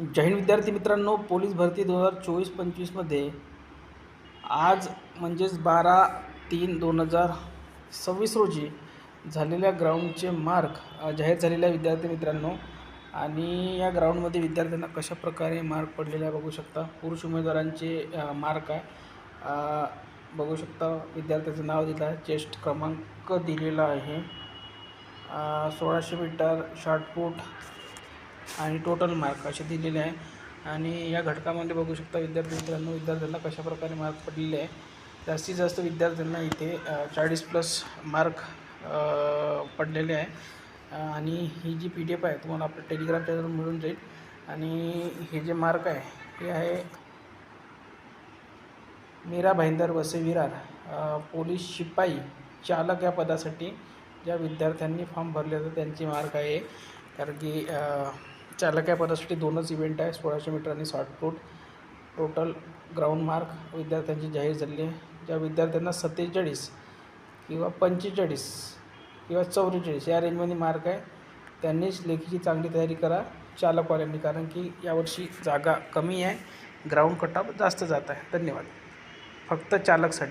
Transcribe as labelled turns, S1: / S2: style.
S1: जय हिंद विद्यार्थी मित्रांनो, पोलीस भरती 2024-25मध्ये आज म्हणजेच 12/3/2026 रोजी झालेल्या ग्राउंडचे मार्क जाहीर झालेले आहे विद्यार्थी मित्रांनो. आणि या ग्राउंडमध्ये विद्यार्थ्यांना कशाप्रकारे मार्क पडलेले आहे बघू शकता. पुरुष उमेदवारांचे मार्क आहे, बघू शकता. विद्यार्थ्याचं नाव दिलं आहे, चेस्ट क्रमांक दिलेला आहे, 1600 मीटर शॉर्टपुट आणि टोटल मार्क असे दिलेले आहे. आणि या घटकामध्ये बघू शकता विद्यार्थी मित्रांनो, विद्यार्थ्यांना कशाप्रकारे मार्क पडलेले आहे. जास्तीत जास्त विद्यार्थ्यांना इथे 40+ मार्क पडलेले आहे. आणि ही जी PDF आहे तुम्हाला आपल्या टेलिग्राम चॅनलवर मिळून जाईल. आणि हे जे मार्क आहे हे आहे मीरा भाईंदर वसे विरार पोलीस शिपाई चालक या पदासाठी ज्या विद्यार्थ्यांनी फॉर्म भरले होते त्यांची मार्क आहे. कारण की चालक या पदासाठी 2च इव्हेंट आहे, 1600 मीटर आणि शॉर्टपुट. टोटल ग्राउंड मार्क विद्यार्थ्यांची जाहीर झाली आहे. ज्या विद्यार्थ्यांना 47 किंवा 45 किंवा 44 या रेंजमध्ये मार्क आहे त्यांनीच लेखीची चांगली तयारी करा चालकवाल्यांनी, कारण की यावर्षी जागा कमी आहे, ग्राउंड कटऑफ जास्त जात आहे. धन्यवाद. फक्त चालकसाठी.